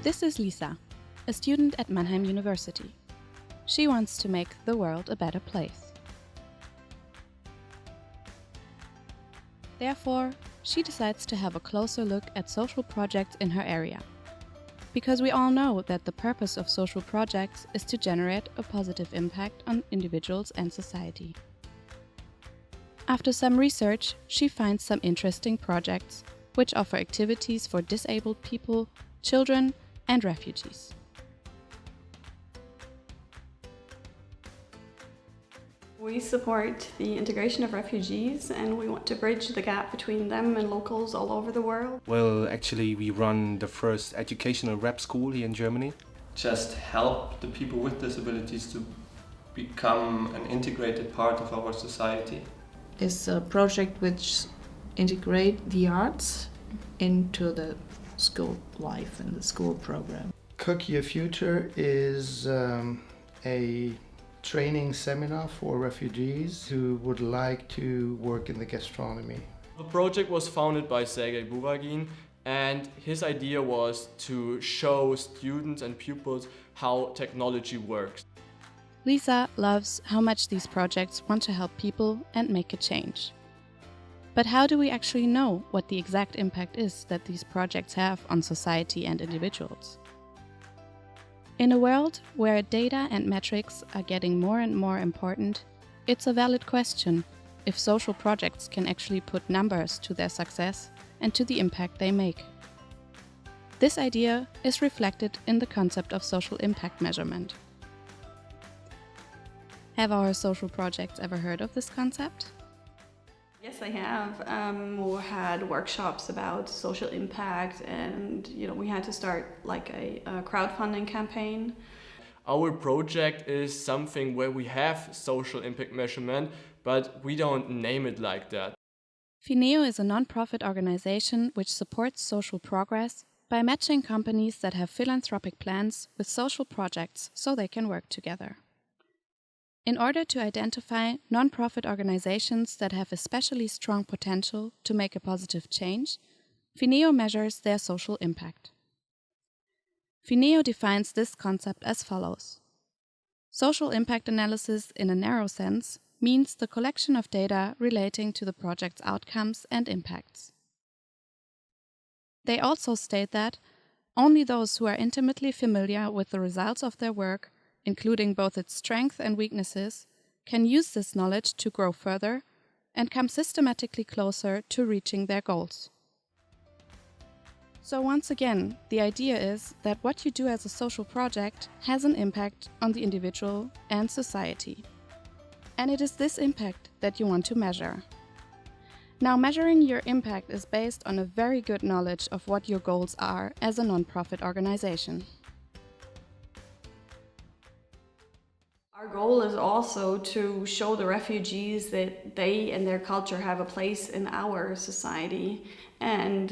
This is Lisa, a student at Mannheim University. She wants to make the world a better place. Therefore, she decides to have a closer look at social projects in her area. Because we all know that the purpose of social projects is to generate a positive impact on individuals and society. After some research, she finds some interesting projects which offer activities for disabled people, children, and refugees. We support the integration of refugees, and we want to bridge the gap between them and locals all over the world. Well, actually, we run the first educational rep school here in Germany. Just help the people with disabilities to become an integrated part of our society. It's a project which integrate the arts into the school life and the school program. Cook Your Future is a training seminar for refugees who would like to work in the gastronomy. The project was founded by Sergei Buragin, and his idea was to show students and pupils how technology works. Lisa loves how much these projects want to help people and make a change. But how do we actually know what the exact impact is that these projects have on society and individuals? In a world where data and metrics are getting more and more important, it's a valid question if social projects can actually put numbers to their success and to the impact they make. This idea is reflected in the concept of social impact measurement. Have our social projects ever heard of this concept? Yes, I have. We had workshops about social impact, and we had to start like a crowdfunding campaign. Our project is something where we have social impact measurement, but we don't name it like that. Fineo is a non-profit organization which supports social progress by matching companies that have philanthropic plans with social projects so they can work together. In order to identify non-profit organizations that have especially strong potential to make a positive change, Fineo measures their social impact. Fineo defines this concept as follows. Social impact analysis in a narrow sense means the collection of data relating to the project's outcomes and impacts. They also state that only those who are intimately familiar with the results of their work, including both its strengths and weaknesses, can use this knowledge to grow further and come systematically closer to reaching their goals. So once again, the idea is that what you do as a social project has an impact on the individual and society. And it is this impact that you want to measure. Now, measuring your impact is based on a very good knowledge of what your goals are as a non-profit organization. Our goal is also to show the refugees that they and their culture have a place in our society, and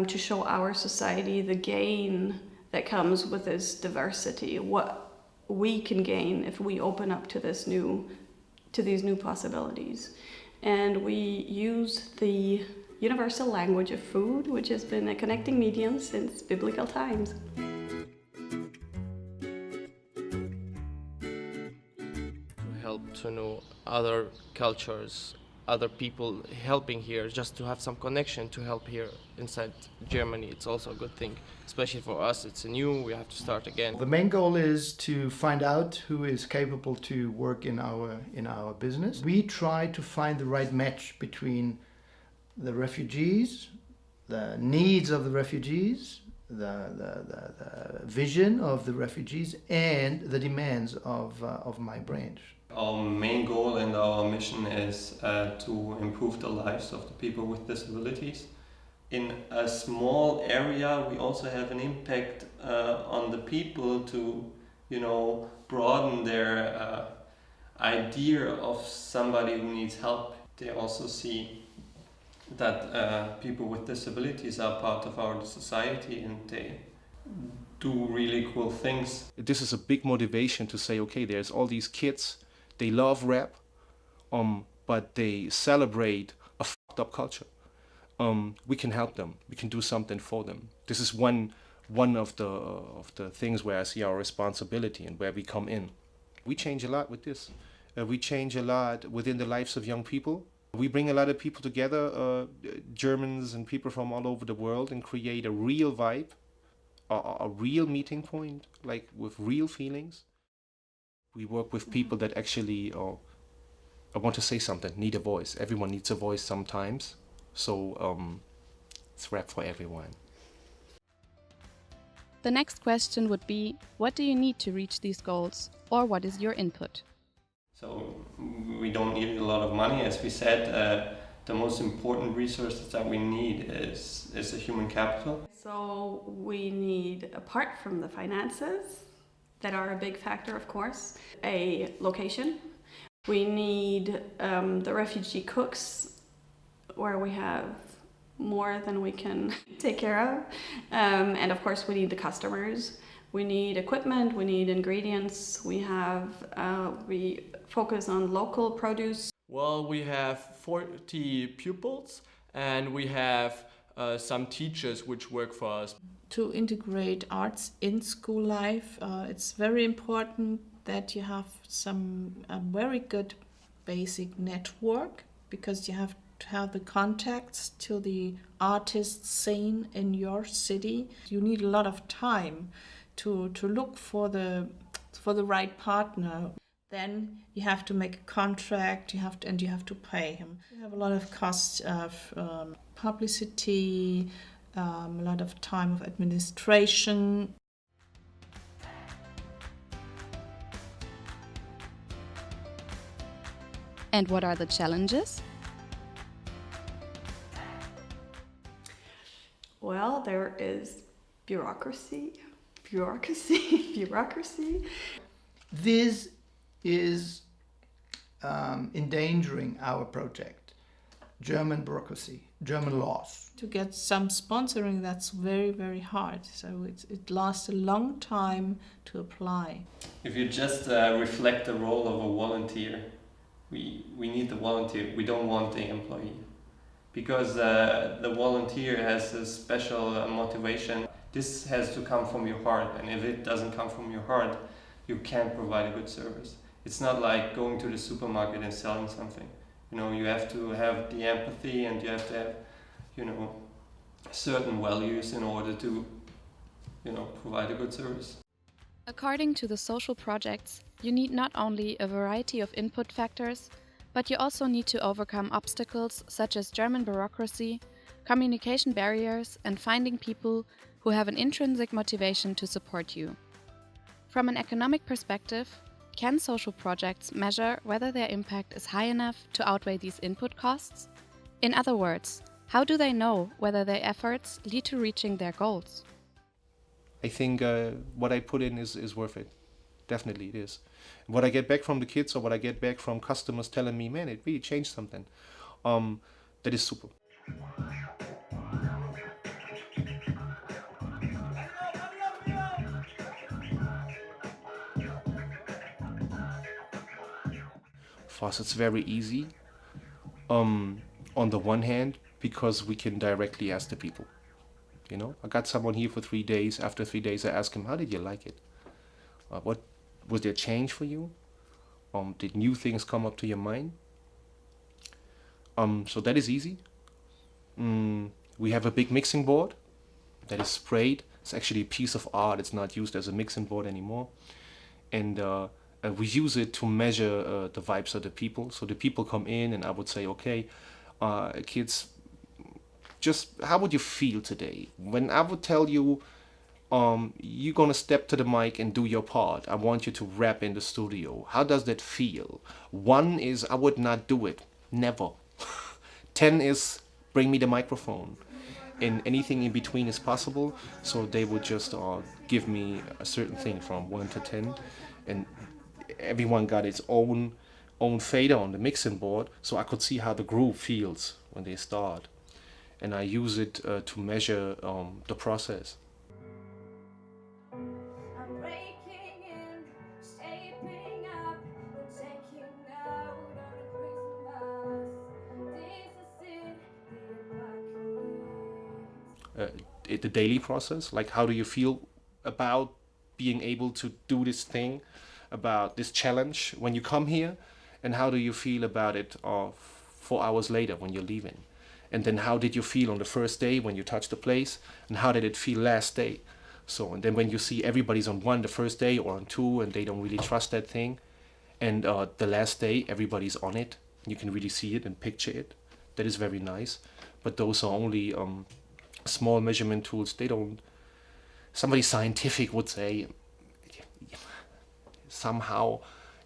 to show our society the gain that comes with this diversity, what we can gain if we open up to these new possibilities. And we use the universal language of food, which has been a connecting medium since biblical times. Help to know other cultures, other people helping here, just to have some connection to help here inside Germany. It's also a good thing, especially for us. It's new, we have to start again. The main goal is to find out who is capable to work in our business. We try to find the right match between the refugees, the needs of the refugees, the vision of the refugees, and the demands of my branch. Our main goal and our mission is to improve the lives of the people with disabilities. In a small area, we also have an impact on the people to, broaden their idea of somebody who needs help. They also see that people with disabilities are part of our society and they do really cool things. This is a big motivation to say, okay, there's all these kids, they love rap, but they celebrate a fucked up culture. We can help them. We can do something for them. This is one one of the things where I see our responsibility and where we come in. We change a lot with this. We change a lot within the lives of young people. We bring a lot of people together, Germans and people from all over the world, and create a real vibe, a real meeting point, like with real feelings. We work with people that actually I want to say something, need a voice. Everyone needs a voice sometimes. So it's rap for everyone. The next question would be, what do you need to reach these goals, or what is your input? So we don't need a lot of money, as we said. The most important resources that we need is the human capital. So we need, apart from the finances, that are a big factor, of course, a location. We need the refugee cooks, where we have more than we can take care of. And of course, we need the customers. We need equipment, we need ingredients. We focus on local produce. Well, we have 40 pupils and we have some teachers which work for us. To integrate arts in school life, it's very important that you have a very good basic network, because you have to have the contacts to the artist scene in your city. You need a lot of time to look for the right partner. Then you have to make a contract, you have to pay him. You have a lot of costs of publicity, a lot of time of administration. And what are the challenges? Well, there is bureaucracy. This is endangering our project. German bureaucracy, German laws. To get some sponsoring, that's very, very hard. So it lasts a long time to apply. If you just reflect the role of a volunteer, we need the volunteer. We don't want the employee. Because the volunteer has a special motivation. This has to come from your heart, and if it doesn't come from your heart, you can't provide a good service. It's not like going to the supermarket and selling something. You know, you have to have the empathy, and you have to have, certain values in order to, provide a good service. According to the social projects, you need not only a variety of input factors, but you also need to overcome obstacles such as German bureaucracy, communication barriers, and finding people who have an intrinsic motivation to support you. From an economic perspective, can social projects measure whether their impact is high enough to outweigh these input costs? In other words, how do they know whether their efforts lead to reaching their goals? I think what I put in is worth it. Definitely it is. What I get back from the kids or what I get back from customers telling me, man, it really changed something. That is super. For us, it's very easy. On the one hand, because we can directly ask the people. I got someone here for 3 days. After 3 days, I asked him, how did you like it? What was there change for you? Did new things come up to your mind? So that is easy. We have a big mixing board that is sprayed. It's actually a piece of art. It's not used as a mixing board anymore. And we use it to measure the vibes of the people. So the people come in and I would say, okay, kids, just how would you feel today? When I would tell you, you're gonna step to the mic and do your part. I want you to rap in the studio. How does that feel? 1 is I would not do it. Never. 10 is bring me the microphone. And anything in between is possible. So they would just give me a certain thing from 1 to 10. And everyone got its own fader on the mixing board. So I could see how the groove feels when they start. And I use it to measure the process. the daily process? Like, how do you feel about being able to do this thing, about this challenge when you come here? And how do you feel about it 4 hours later when you're leaving? And then how did you feel on the first day when you touched the place? And how did it feel last day? So, and then when you see everybody's on one the first day or on two and they don't really trust that thing, and the last day everybody's on it, you can really see it and picture it. That is very nice. But those are only small measurement tools. They don't, somebody scientific would say, somehow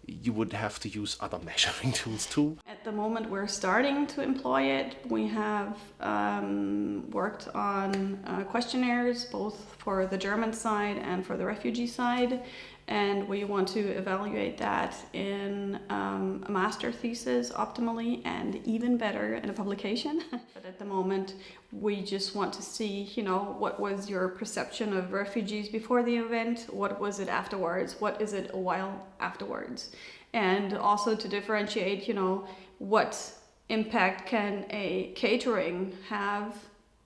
you would have to use other measuring tools too. At the moment, we're starting to employ it. We have worked on questionnaires, both for the German side and for the refugee side. And we want to evaluate that in a master thesis optimally, and even better in a publication. But at the moment, we just want to see, you know, what was your perception of refugees before the event? What was it afterwards? What is it a while afterwards? And also to differentiate, you know, what impact can a catering have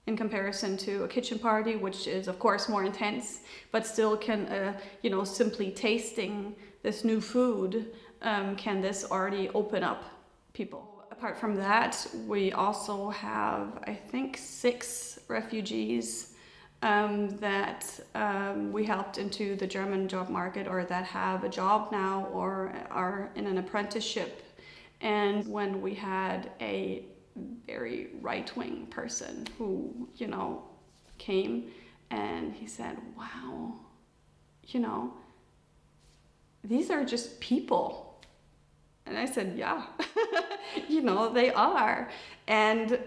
in comparison to a kitchen party, which is of course more intense, but still can, you know, simply tasting this new food, can this already open up people? Apart from that, we also have, I think, 6 refugees that we helped into the German job market, or that have a job now or are in an apprenticeship. And when we had a very right-wing person who, you know, came and he said, wow, you know, these are just people. And I said, yeah, you know, they are. And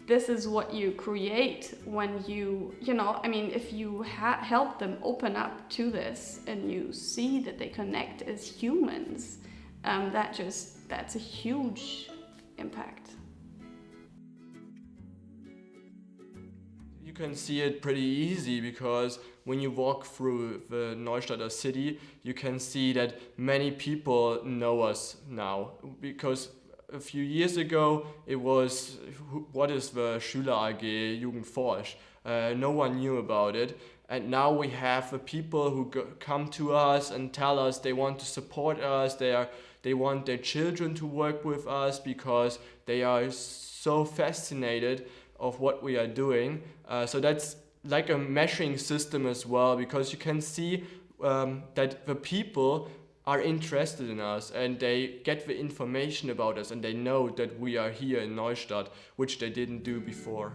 this is what you create when you know, I mean, if you help them open up to this and you see that they connect as humans, that's a huge impact. You can see it pretty easy, because when you walk through the Neustadter city, you can see that many people know us now. Because a few years ago, it was, what is the Schüler AG Jugendforsch? No one knew about it. And now we have the people who come to us and tell us they want to support us. They want their children to work with us because they are so fascinated of what we are doing. So that's like a measuring system as well, because you can see that the people are interested in us and they get the information about us and they know that we are here in Neustadt, which they didn't do before.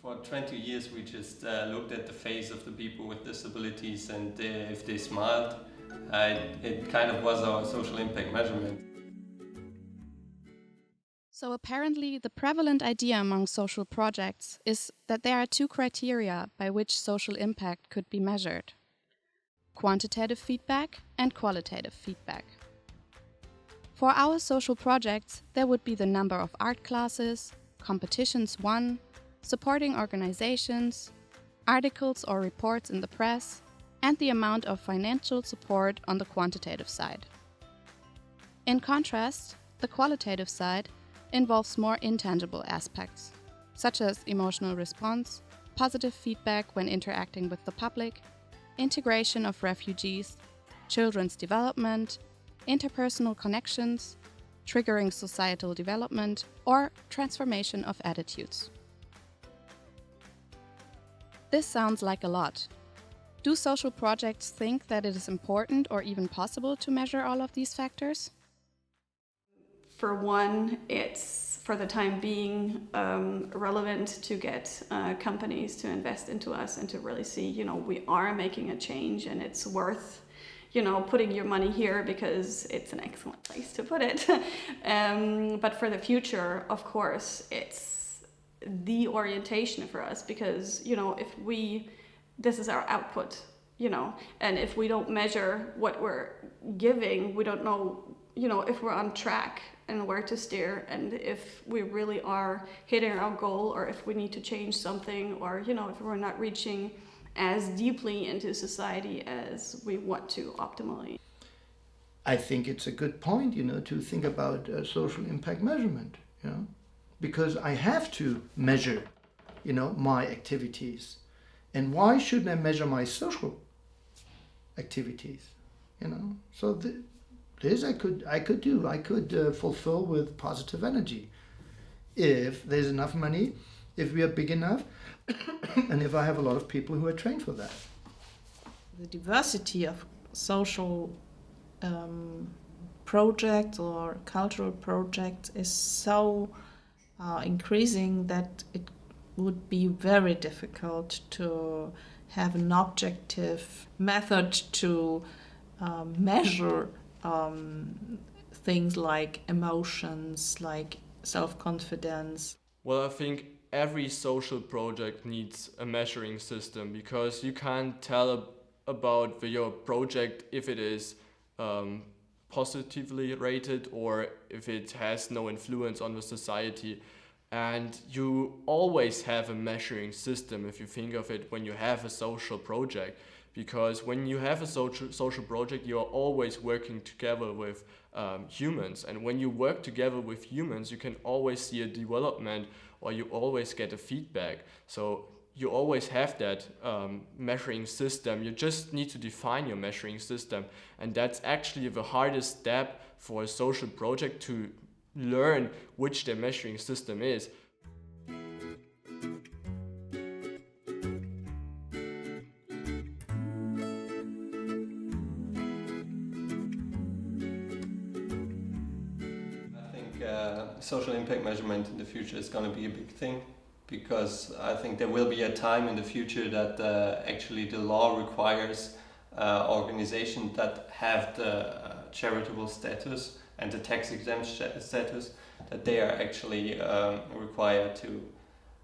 For 20 years we just looked at the face of the people with disabilities, and if they smiled, it kind of was our social impact measurement. So apparently the prevalent idea among social projects is that there are 2 criteria by which social impact could be measured: quantitative feedback and qualitative feedback. For our social projects, there would be the number of art classes, competitions won, supporting organizations, articles or reports in the press, and the amount of financial support on the quantitative side. In contrast, the qualitative side involves more intangible aspects, such as emotional response, positive feedback when interacting with the public, integration of refugees, children's development, interpersonal connections, triggering societal development, or transformation of attitudes. This sounds like a lot. Do social projects think that it is important or even possible to measure all of these factors? For one, it's for the time being relevant to get companies to invest into us and to really see, you know, we are making a change and it's worth, you know, putting your money here because it's an excellent place to put it. But for the future, of course, it's the orientation for us, because, you know, if this is our output, you know, and if we don't measure what we're giving, we don't know, you know, if we're on track and where to steer, and if we really are hitting our goal, or if we need to change something, or, you know, if we're not reaching as deeply into society as we want to optimally. I think it's a good point, to think about social impact measurement, because I have to measure, my activities. And why shouldn't I measure my social activities? So this I could do. I could fulfill with positive energy if there's enough money, if we are big enough, and if I have a lot of people who are trained for that. The diversity of social projects or cultural projects is so increasing that it would be very difficult to have an objective method to measure things like emotions, like self-confidence. Well, I think every social project needs a measuring system, because you can't tell about your project if it is positively rated or if it has no influence on the society. And you always have a measuring system if you think of it when you have a social project, because when you have a social project, you are always working together with humans, and when you work together with humans, you can always see a development, or you always get a feedback. So you always have that measuring system. You just need to define your measuring system, and that's actually the hardest step for a social project, to learn which their measuring system is. I think social impact measurement in the future is going to be a big thing, because I think there will be a time in the future that actually the law requires organizations that have the charitable status and the tax exempt status, that they are actually required to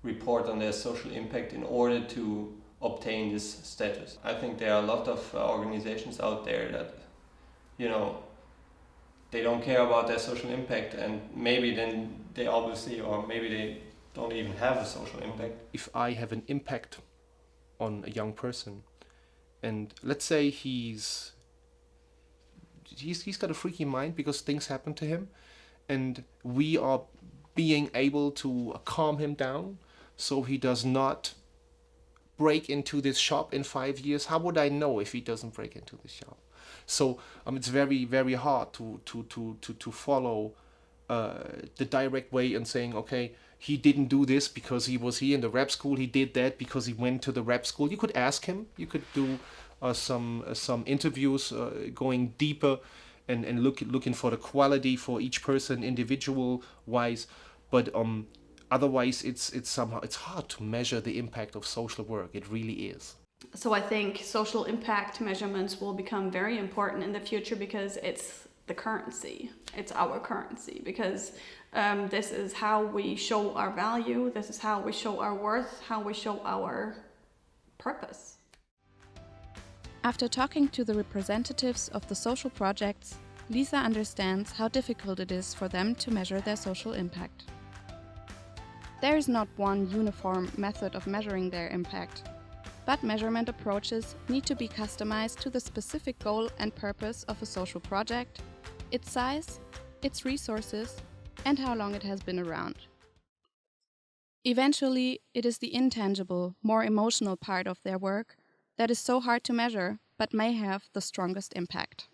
report on their social impact in order to obtain this status. I think there are a lot of organizations out there that, they don't care about their social impact, and maybe then they obviously, or maybe they don't even have a social impact. If I have an impact on a young person, and let's say he's got a freaky mind because things happen to him, and we are being able to calm him down so he does not break into this shop in 5 years. How would I know if he doesn't break into the shop? So it's very, very hard to follow the direct way and saying, okay, he didn't do this because he was here in the rep school, he did that because he went to the rep school. You could ask him, you could do some interviews going deeper and looking for the quality for each person individual wise, but otherwise it's hard to measure the impact of social work. It really is. So I think social impact measurements will become very important in the future, because it's the currency. It's our currency, because this is how we show our value, this is how we show our worth, how we show our purpose. After talking to the representatives of the social projects, Lisa understands how difficult it is for them to measure their social impact. There is not one uniform method of measuring their impact, but measurement approaches need to be customized to the specific goal and purpose of a social project, its size, its resources, and how long it has been around. Eventually, it is the intangible, more emotional part of their work that is so hard to measure, but may have the strongest impact.